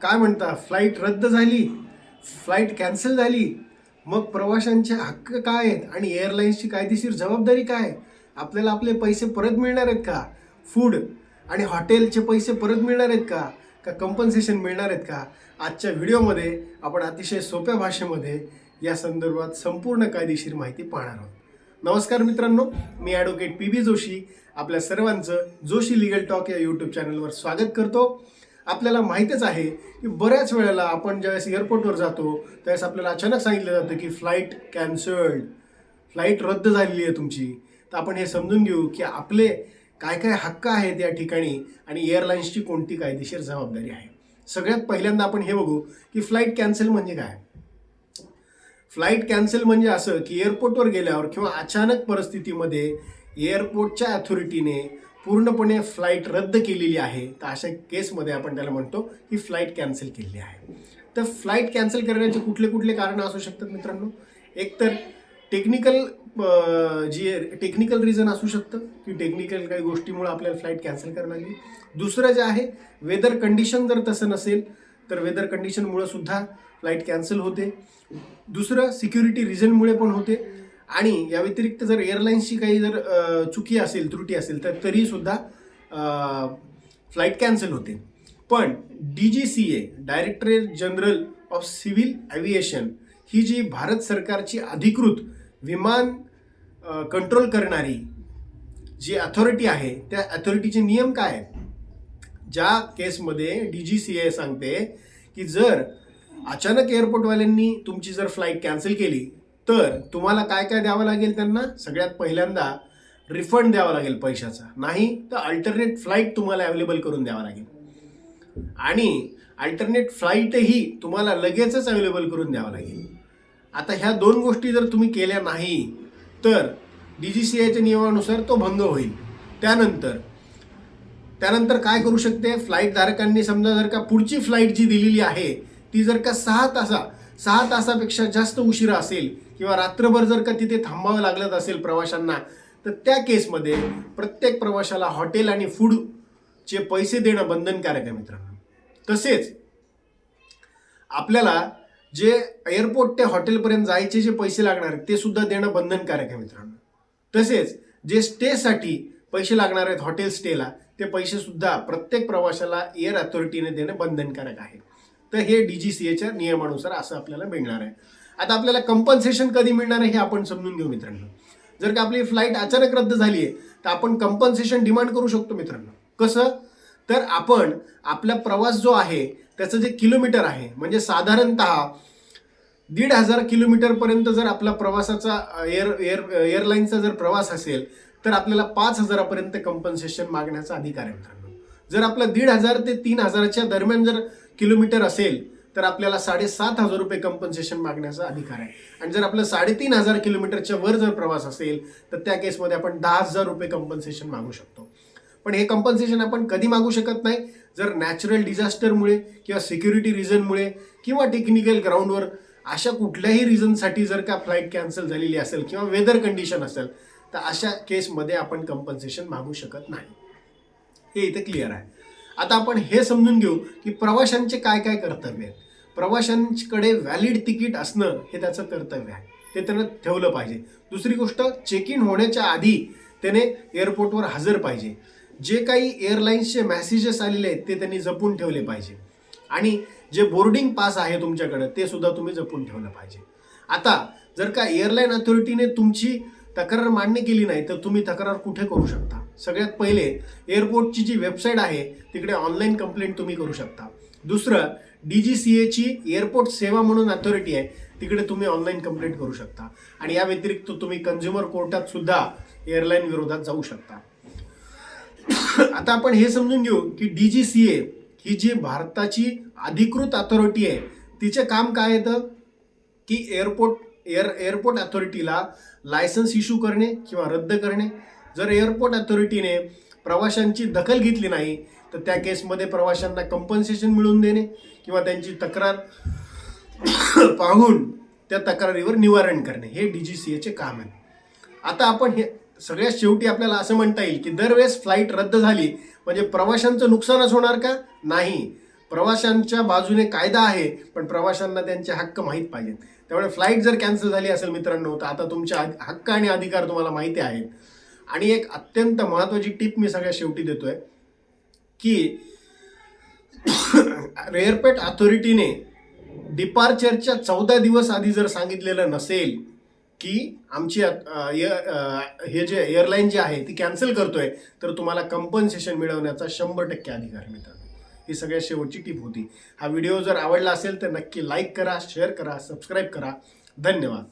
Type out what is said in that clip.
काय म्हणता, फ्लाईट रद्द झाली, फ्लाईट कॅन्सल झाली, मग प्रवाशांचे हक्क काय आहेत आणि एअरलाईन्सची कायदेशीर जबाबदारी काय? आपल्याला आपले पैसे परत मिळणार आहेत का? फूड आणि हॉटेलचे पैसे परत मिळणार आहेत का? का कंपन्सेशन मिळणार आहेत का? आजच्या व्हिडिओमध्ये आपण अतिशय सोप्या भाषेमध्ये या संदर्भात संपूर्ण कायदेशीर माहिती पाहणार आहोत. नमस्कार मित्रांनो, मी ॲडव्होकेट पी बी जोशी आपल्या सर्वांचं जोशी लीगल टॉक या यूट्यूब चॅनलवर स्वागत करतो. आपल्याला माहीतच आहे की बऱ्याच वेळेला आपण ज्यावेळेस एअरपोर्टवर जातो त्यावेळेस आपल्याला अचानक सांगितलं जातं की फ्लाईट कॅन्सल्ड, फ्लाईट रद्द झालेली आहे तुमची. तर आपण हे समजून घेऊ की आपले काय काय हक्क आहेत या ठिकाणी आणि एअरलाईन्सची कोणती कायदेशीर जबाबदारी आहे. सगळ्यात पहिल्यांदा आपण हे बघू की फ्लाईट कॅन्सल म्हणजे काय. फ्लाईट कॅन्सल म्हणजे असं की एअरपोर्टवर गेल्यावर किंवा अचानक परिस्थितीमध्ये एअरपोर्टच्या अथॉरिटीने पूर्णपणे फ्लाईट रद्द केलेली आहे, तर अशा केसमध्ये आपण त्याला म्हणतो की फ्लाईट कॅन्सल केलेली आहे. तर फ्लाईट कॅन्सल करण्याचे कुठले कुठले कारणं असू शकतात मित्रांनो. एक तर टेक्निकल रिझन असू शकतं की टेक्निकल काही गोष्टीमुळे आपल्याला फ्लाईट कॅन्सल करावी लागली. दुसरं जे आहे वेदर कंडिशन, जर तसं नसेल तर वेदर कंडिशनमुळे सुद्धा फ्लाईट कॅन्सल होते. दुसरं सिक्युरिटी रिझनमुळे पण होते. आणि या व्यतिरिक्त जर एअरलाईन्सची काही जर चुकी असेल, त्रुटी असेल तर तरीसुद्धा फ्लाईट कॅन्सल होते. पण DGCA directorate general of civil aviation ही जी भारत सरकारची अधिकृत विमान कंट्रोल करणारी जी अथॉरिटी आहे, त्या अथॉरिटीचे नियम काय आहेत. ज्या केसमध्ये DGCA सांगते की जर अचानक एअरपोर्टवाल्यांनी तुमची जर फ्लाईट कॅन्सल केली तर तुम्हाला काय काय द्यावं लागेल त्यांना. सगळ्यात पहिल्यांदा रिफंड द्यावा लागेल पैशाचा, नाही तर अल्टरनेट फ्लाईट तुम्हाला अवेलेबल करून द्यावा लागेल. आणि अल्टरनेट फ्लाईटही तुम्हाला लगेचच अवेलेबल करून द्यावा लागेल. आता ह्या दोन गोष्टी जर तुम्ही केल्या नाही तर DGCAच्या नियमानुसार तो भंग होईल. त्यानंतर काय करू शकते, फ्लाईट धारकांनी समजा जर का पुढची फ्लाईट जी दिलेली आहे ती जर का 6 तासापेक्षा जास्त उशिरा असेल किंवा रात्रभर जर का तिथे थांबावं लागत असेल प्रवाशांना, तर त्या केसमध्ये प्रत्येक प्रवाशाला हॉटेल आणि फूडचे पैसे देणं बंधनकारक आहे मित्रांनो. तसेच आपल्याला जे एअरपोर्ट ते हॉटेलपर्यंत जायचे जे पैसे लागणार आहेत ते सुद्धा देणं बंधनकारक आहे मित्रांनो. तसेच जे स्टेसाठी पैसे लागणार आहेत हॉटेल स्टेला, ते पैसे सुद्धा प्रत्येक प्रवाशाला एअर अथॉरिटीने देणं बंधनकारक आहे. तर हे DGCAच्या नियमानुसार असं आपल्याला मिळणार आहे. आता आपल्याला कंपन्सेशन कधी मिळणार आहे हे आपण समजून घेऊ मित्रांनो. जर का आपली फ्लाईट अचानक रद्द झाली आहे तर आपण कंपन्सेशन डिमांड करू शकतो मित्रांनो. कसं, तर आपण आपला प्रवास जो आहे त्याचं जे किलोमीटर आहे, म्हणजे साधारणतः 1,500 किलोमीटरपर्यंत जर आपला प्रवासाचा एअरलाईनचा जर प्रवास असेल तर आपल्याला 5,000पर्यंत कंपन्सेशन मागण्याचा अधिकार आहे मित्रांनो. जर आपला 1,500 ते 3,000च्या दरम्यान जर किलोमीटर असेल तर आपल्याला 7,500 रुपये कंपन्सेशन मागण्याचा अधिकार आहे. आणि जर आपलं 3,500 किलोमीटरच्या वर जर प्रवास असेल तर त्या केसमध्ये आपण 10,000 रुपये कंपन्सेशन मागू शकतो. पण हे कंपन्सेशन आपण कधी मागू शकत नाही, जर नॅचरल डिझास्टरमुळे किंवा सिक्युरिटी रिझनमुळे किंवा टेक्निकल ग्राउंडवर अशा कुठल्याही रिझनसाठी जर का फ्लाईट कॅन्सल झालेली असेल किंवा वेदर कंडिशन असेल तर अशा केसमध्ये आपण कंपन्सेशन मागू शकत नाही. हे इथे क्लिअर आहे. आता आपण हे समजून घेऊ की प्रवाशांचे काय काय कर्तव्य आहेत. प्रवाशांकडे व्हॅलिड तिकीट असणं हे त्याचं कर्तव्य आहे, ते त्यानं ठेवलं पाहिजे. दुसरी गोष्ट, चेक इन होण्याच्या आधी त्याने एअरपोर्टवर हजर पाहिजे. जे काही एअरलाईन्सचे मॅसेजेस आलेले आहेत ते त्यांनी जपून ठेवले पाहिजे. आणि जे बोर्डिंग पास आहे तुमच्याकडं ते सुद्धा तुम्ही जपून ठेवलं पाहिजे. आता जर का एअरलाईन अथॉरिटीने तुमची तक्रार मान्य केली नाही तर तुम्ही तक्रार कुठे करू शकता. सगळ्यात पहिले एअरपोर्टची जी वेबसाईट आहे तिकडे ऑनलाईन कंप्लेंट तुम्ही करू शकता. दुसरं, DGCAची एअरपोर्ट सेवा म्हणून अथॉरिटी आहे, तिकडे तुम्ही ऑनलाईन कंप्लेंट करू शकता. आणि या व्यतिरिक्त तुम्ही कन्झ्युमर कोर्टात सुद्धा एअरलाईन विरोधात जाऊ शकता. आता आपण हे समजून घेऊ की DGCA ही जी भारताची अधिकृत अथॉरिटी आहे तिचे काम काय येतं की एअरपोर्ट अथॉरिटीला लायसन्स इश्यू करणे किंवा रद्द करणे. जर एअरपोर्ट अथॉरिटीने प्रवाशांची दखल घेतली नाही तर त्या केसमध्ये प्रवाशांना कंपन्सेशन मिळवून देणे किंवा त्यांची तक्रार पाहून त्या तक्रारीवर निवारण करणे हे DGCAचे काम आहे. आता आपण हे सगळ्यात शेवटी आपल्याला असं म्हणता येईल की दरवेळेस फ्लाईट रद्द झाली म्हणजे प्रवाशांचं नुकसानच होणार का? नाही. प्रवाशांच्या बाजूने कायदा आहे, पण प्रवाशांना त्यांचे हक्क माहीत पाहिजेत. त्यामुळे फ्लाईट जर कॅन्सल झाली असेल मित्रांनो, तर आता तुमचे हक्क आणि अधिकार तुम्हाला माहिती आहेत. आणि एक अत्यंत महत्त्वाची टिप मी सगळ्यात शेवटी देतोय की एअरपोर्ट अथॉरिटीने डिपार्चरच्या 14 दिवस आधी जर सांगितलेलं नसेल की आमची हे जे एअरलाईन जी आहे ती कॅन्सल करतोय, तर तुम्हाला कंपन्सेशन मिळवण्याचा 100% अधिकार आहे मित्रांनो. ही सगळ्यात शेवटची टिप होती. हा व्हिडिओ जर आवडला असेल तर नक्की लाईक करा, शेअर करा, सबस्क्राईब करा. धन्यवाद.